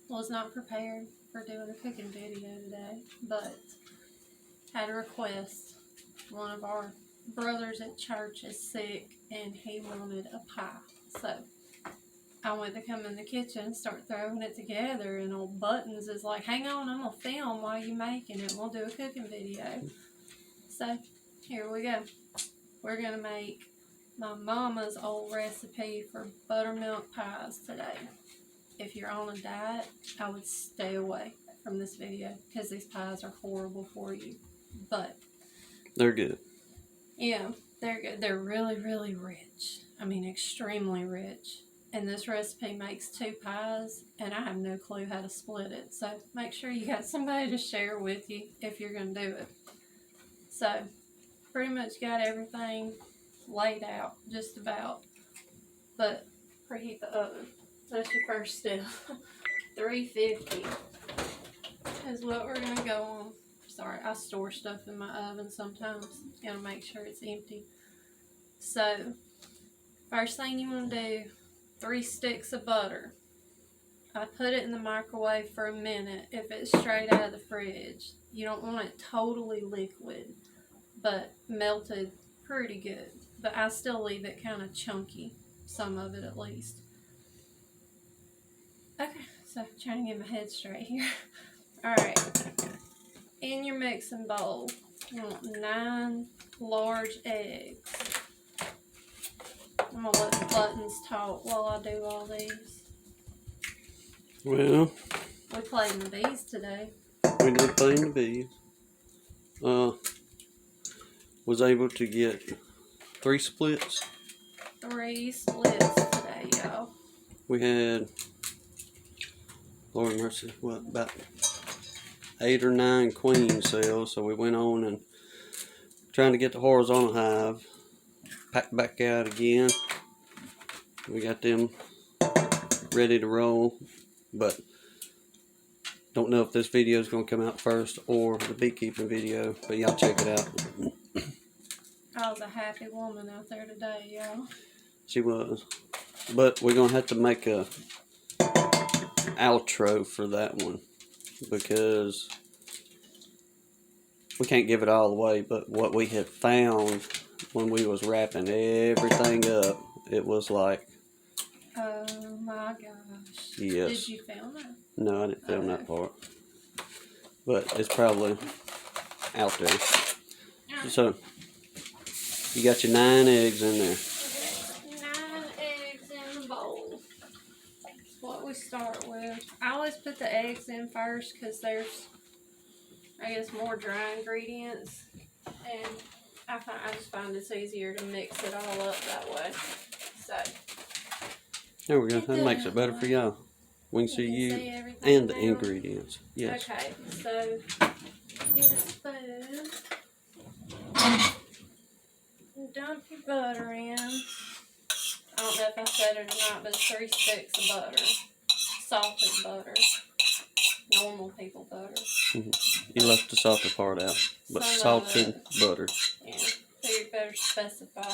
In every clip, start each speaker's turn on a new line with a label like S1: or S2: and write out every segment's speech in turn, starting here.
S1: was not prepared for doing a cooking video today, but had a request. One of our brothers at church is sick and he wanted a pie. So I went to come in the kitchen and start throwing it together, and old Buttons is like, hang on, I'm going to film while you making it. We'll do a cooking video. So here we go. We're going to make my mama's old recipe for buttermilk pies today. If you're on a diet, I would stay away from this video because these pies are horrible for you. But
S2: they're good.
S1: Yeah, they're good. They're really, really rich. I mean, extremely rich. And this recipe makes 2 pies, and I have no clue how to split it. So make sure you got somebody to share with you if you're going to do it. So pretty much got everything laid out, just about. But preheat the oven. That's your first step. 350 is what we're going to go on. Sorry, I store stuff in my oven sometimes. You gotta make sure it's empty. So, first thing you want to do, 3 sticks of butter. I put it in the microwave for a minute if it's straight out of the fridge. You don't want it totally liquid, but melted pretty good. But I still leave it kind of chunky, some of it at least. Okay, so trying to get my head straight here. Alright, in your mixing bowl, you want 9 large eggs. I'm going to let the Buttons talk while I do all these.
S2: Well,
S1: we played in the bees today.
S2: We did play in the bees. Was able to get 3 splits.
S1: 3 splits today, y'all.
S2: We had, Lord mercy, what, about 8 or 9 queen cells. So we went on and trying to get the horizontal hive. Packed back out again. We got them ready to roll, but don't know if this video is going to come out first or the beekeeping video, but y'all check it out.
S1: I was a happy woman out there today, y'all.
S2: She was. But we're going to have to make a outro for that one because we can't give it all away, but what we had found when we was wrapping everything up, it was like,
S1: oh my gosh.
S2: Yes.
S1: Did you film it?
S2: No, I didn't film that part. But it's probably out there. So, you got your 9 eggs in there.
S1: 9 eggs in the bowl. That's what we start with. I always put the eggs in first because there's, I guess, more dry ingredients. And I just find it's easier to mix it all up that way. So,
S2: there we go. That makes it better for y'all. We can see you and the ingredients. Yes.
S1: Okay, so get a spoon and dump your butter in. I don't know if I said it or not, but it's 3 sticks of butter. Salted butter. Normal people butter.
S2: You left the salted part out, but salted butter.
S1: Yeah, so you better specify.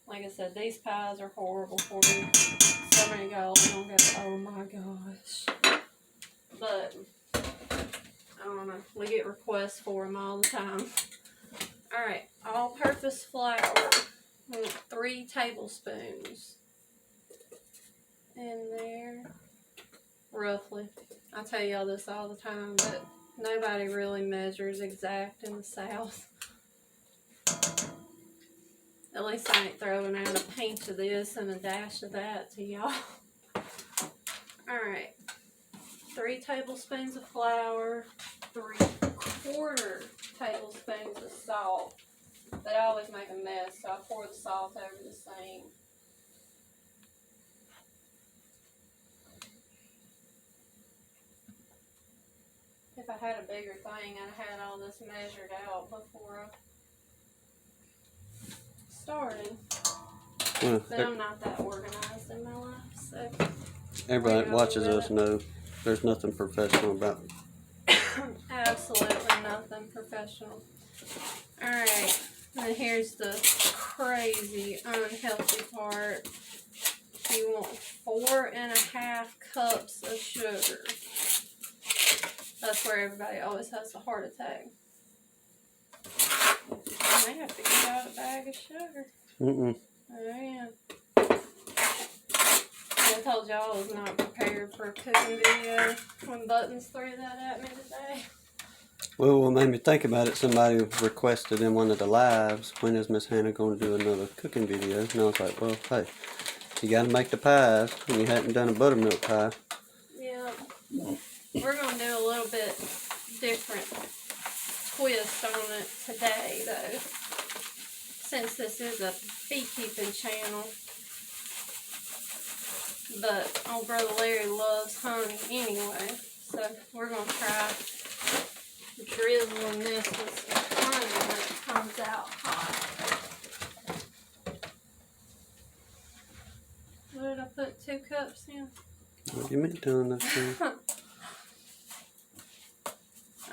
S1: Like I said, these pies are horrible for you. So many y'all are gonna go, oh my gosh. But, I don't know, we get requests for them all the time. Alright, all-purpose flour. 3 tablespoons in there. Roughly. I tell y'all this all the time, but nobody really measures exact in the South. At least I ain't throwing out a pinch of this and a dash of that to y'all. Alright. 3 tablespoons of flour. 3/4 tablespoons of salt. But I always make a mess, so I pour the salt over the sink. If I had a bigger thing, I'd have had all this measured out before I started.
S2: Well,
S1: but I'm not that organized in my life, so.
S2: Everybody that watches us know there's nothing professional about it.
S1: Absolutely nothing professional. Alright, and here's the crazy, unhealthy part. you want 4.5 cups of sugar. That's where everybody always has a heart attack. I may have to get out a bag of sugar.
S2: Mm-mm.
S1: Oh, yeah. I told y'all I was not prepared for a cooking video when Buttons threw that at me today.
S2: Well, what made me think about it, somebody requested in one of the lives, when is Miss Hannah going to do another cooking video? And I was like, well, hey, you got to make the pies, and you hadn't done a buttermilk pie.
S1: Yeah. We're going to do a little bit different twist on it today, though. Since this is a beekeeping channel. But old brother Larry loves honey anyway. So we're going to try drizzling this with some honey when it comes out hot. What did I put? 2 cups in?
S2: What do you mean doing that thing?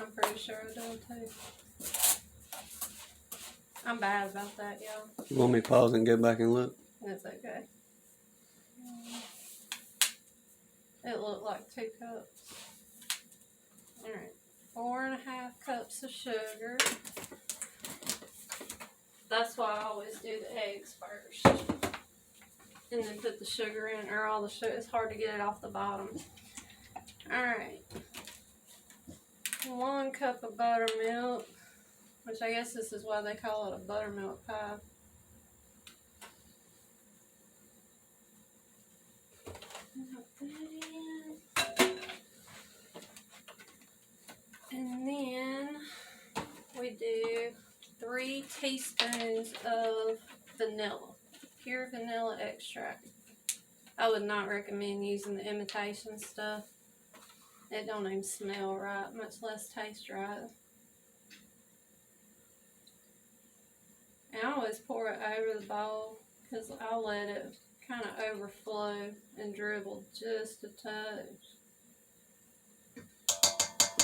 S1: I'm pretty sure I done too. I'm bad about that, y'all.
S2: You want me to pause and go back and look?
S1: That's okay. It looked like 2 cups. Alright, 4.5 cups of sugar. That's why I always do the eggs first. And then put the sugar in, or all the sugar. It's hard to get it off the bottom. Alright. 1 cup of buttermilk, which I guess this is why they call it a buttermilk pie. And then we do 3 teaspoons of vanilla, pure vanilla extract. I would not recommend using the imitation stuff. It don't even smell right, much less taste right. And I always pour it over the bowl because I'll let it kind of overflow and dribble just a touch.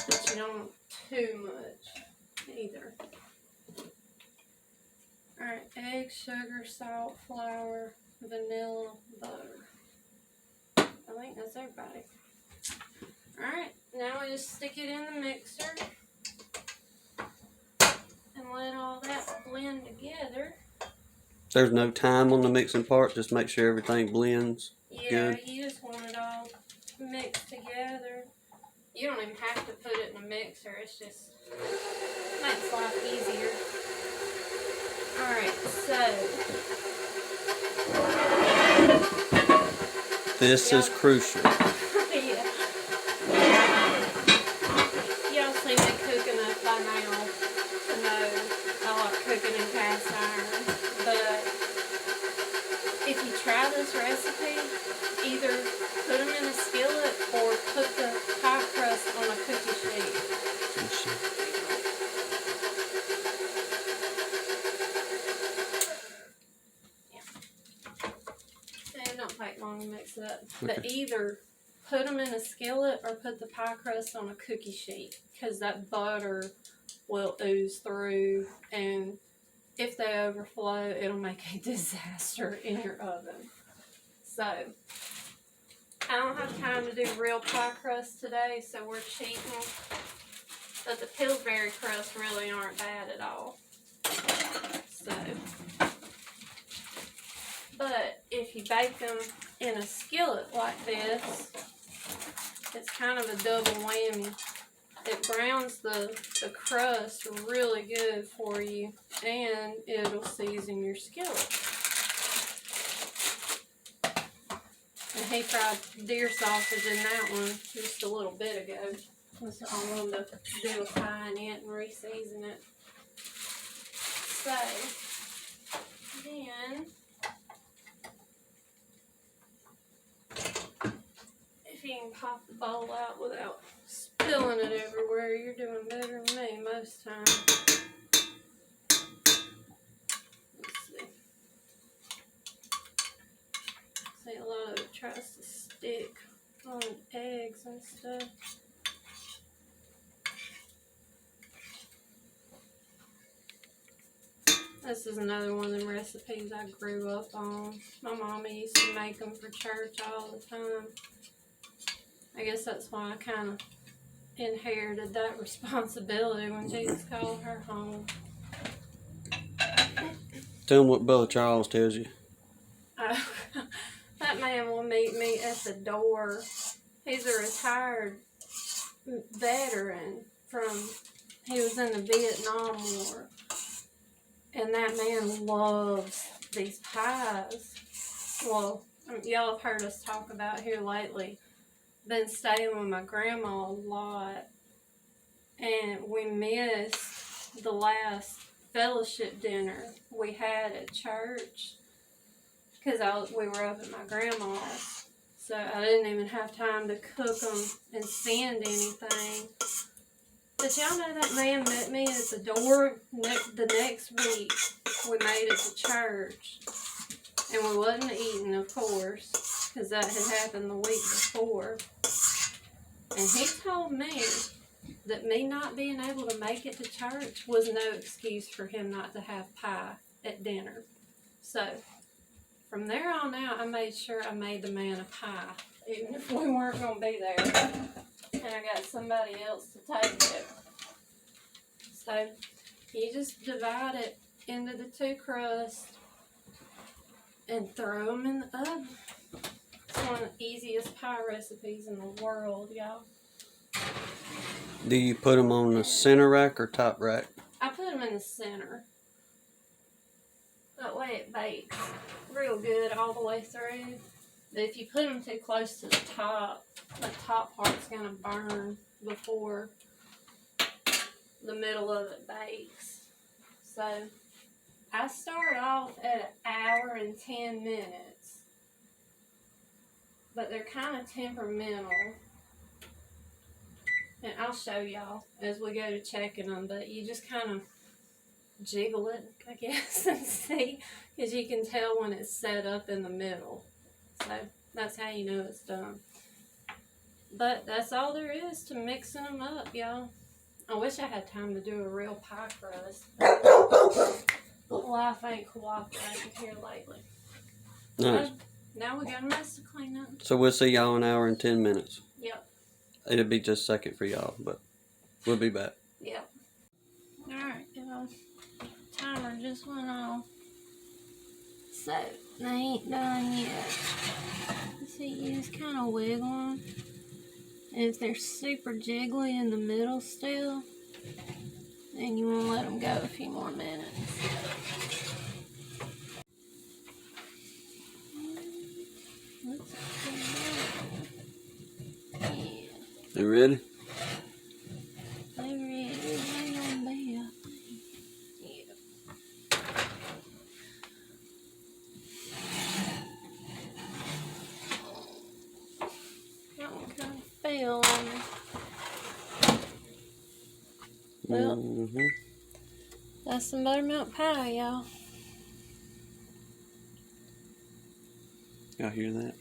S1: But you don't want too much either. Alright, egg, sugar, salt, flour, vanilla, butter. I think that's everybody. Alright, now we just stick it in the mixer and let all that blend together.
S2: There's no time on the mixing part, just make sure everything blends good.
S1: Yeah, you just want it all mixed together. You don't even have to put it in a mixer, it's just makes life easier. Alright, so
S2: This is crucial.
S1: yeah. Y'all seen me cook enough by now to know I like cooking in cast iron. But if you try this recipe, either put them in a skillet or put the pie crust on a cookie sheet. Yeah. It don't take long to mix it up.
S2: Okay.
S1: But either put them in a skillet or put the pie crust on a cookie sheet, because that butter will ooze through, and if they overflow, it'll make a disaster in your oven. So I don't have time to do real pie crust today, so we're cheating. But the Pillsbury crusts really aren't bad at all. So, but if you bake them in a skillet like this, it's kind of a double whammy. It browns the crust really good for you, and it'll season your skillet. And he fried deer sausage in that one just a little bit ago. So I wanted to do a pie in it and re-season it. So, then, if you can pop the bowl out without spilling it everywhere, you're doing better than me most times. Let's see. See, a lot of it tries to stick on eggs and stuff. This is another one of them recipes I grew up on. My mama used to make them for church all the time. I guess that's why I kind of inherited that responsibility when Jesus called her home.
S2: Tell them what Brother Charles tells you.
S1: That man will meet me at the door. He's a retired veteran he was in the Vietnam War. And that man loves these pies. Well, y'all have heard us talk about here lately. Been staying with my grandma a lot. And we missed the last fellowship dinner we had at church. Because we were up at my grandma's. So I didn't even have time to cook them and send anything. But y'all know that man met me at the door the next week. We made it to church. And we wasn't eating, of course, because that had happened the week before. And he told me that me not being able to make it to church was no excuse for him not to have pie at dinner. So, from there on out, I made sure I made the man a pie, even if we weren't going to be there. And I got somebody else to take it. So, you just divide it into the 2 crusts and throw them in the oven. It's one of the easiest pie recipes in the world, y'all.
S2: Do you put them on the center rack or top rack?
S1: I put them in the center. That way it bakes real good all the way through. But if you put them too close to the top part's going to burn before the middle of it bakes. So I start off at 1 hour and 10 minutes. But they're kind of temperamental. And I'll show y'all as we go to checking them. But you just kind of jiggle it, I guess, and see. Because you can tell when it's set up in the middle. So that's how you know it's done. But that's all there is to mixing them up, y'all. I wish I had time to do a real pie crust. Life ain't cooperating here lately.
S2: Nice.
S1: So, now we got a mess to clean up.
S2: So we'll see y'all in 1 hour and 10 minutes.
S1: Yep.
S2: It'll be just a second for y'all, but we'll be back.
S1: Yep. Alright, y'all. Timer just went off. So, they ain't done yet. See, you just kind of wiggle them. And if they're super jiggly in the middle still, then you want to let them go a few more minutes. Yeah.
S2: You ready?
S1: They ready. They gonna be, I think. Yeah. That one kind of fell on me. Well, that's some buttermilk pie, y'all.
S2: Y'all hear that?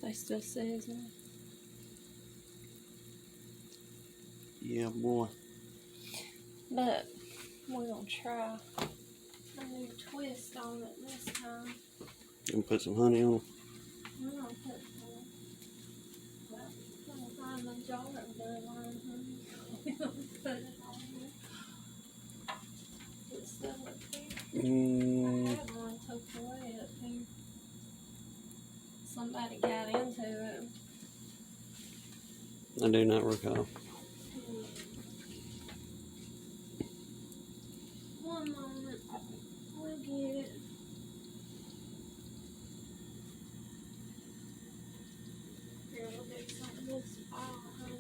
S1: They still sizzling.
S2: Yeah, boy.
S1: But we're gonna try a new twist on it this time.
S2: And put some honey on.
S1: I'm gonna put I'm gonna find the jar of the lime honey. We're gonna put it on there. It's still up there. I had one tucked away up here. Somebody got into it.
S2: I do not recall.
S1: One moment. We'll get it. Here, we'll do something with some honey.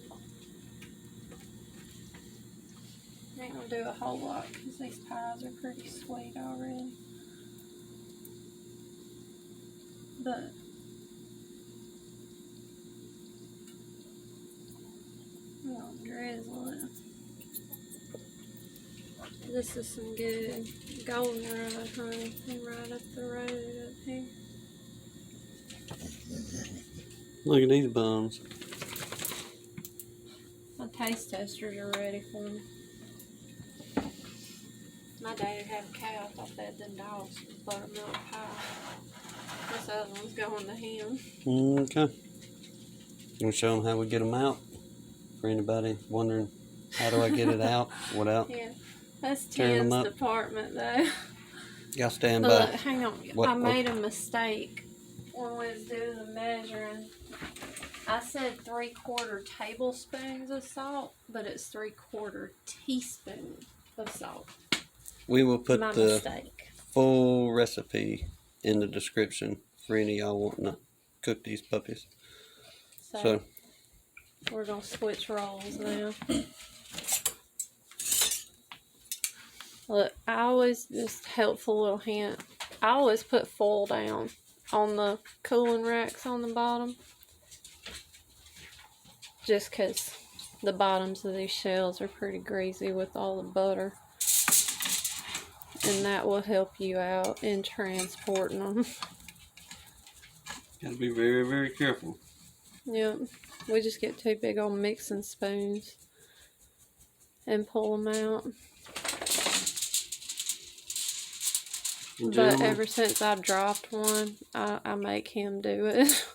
S1: I ain't gonna do a whole lot because these pies are pretty sweet already. But I'm gonna drizzle it. This is some good goldenrod honey from right up the road up here.
S2: Look at these buns.
S1: My taste testers are ready for me. My daddy had a cow. I thought that them dogs was buttermilk pie. This other one's going to him.
S2: Okay. We'll show them how we get them out. For anybody wondering, how do I get it out without
S1: Yeah, that's
S2: tearing them
S1: Tim's
S2: up?
S1: department though.
S2: Y'all stand
S1: But
S2: by.
S1: look, hang on.
S2: What?
S1: I made a mistake when we was doing the measuring. I said 3/4 tablespoons of salt, but it's 3/4 teaspoon of salt.
S2: We will put
S1: My
S2: the
S1: mistake.
S2: full recipe in the description for any of y'all wanting to cook these puppies. So
S1: We're gonna switch roles now. Look, I always, just helpful little hint, I always put foil down on the cooling racks on the bottom. Just because the bottoms of these shells are pretty greasy with all the butter. And that will help you out in transporting them.
S2: gotta be very, very careful.
S1: Yep. We just get two big old mixing spoons and pull them out. But ever since I dropped one, I make him do it.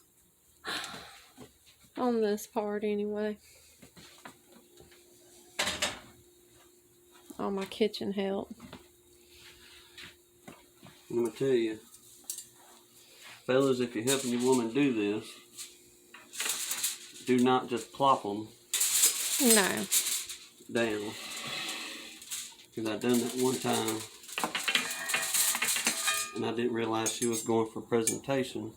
S1: On this part anyway. All my kitchen help.
S2: I'm gonna tell you, fellas, if you're helping your woman do this, do not just plop them
S1: No.
S2: down. Because I done that one time, and I didn't realize she was going for presentation.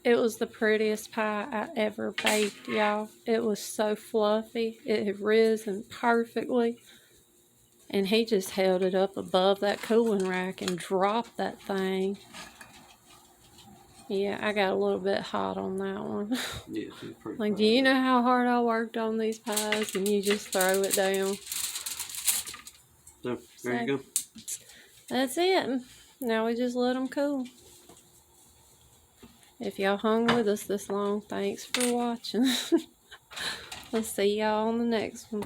S1: It was the prettiest pie I ever baked, y'all. It was so fluffy. It had risen perfectly. And he just held it up above that cooling rack and dropped that thing. Yeah, I got a little bit hot on that one.
S2: Yeah, she's pretty
S1: Like,
S2: proud
S1: do you
S2: of it.
S1: know how hard I worked on these pies and you just throw it down?
S2: So, there you go.
S1: That's it. Now we just let them cool. If y'all hung with us this long, thanks for watching. I'll see y'all on the next one.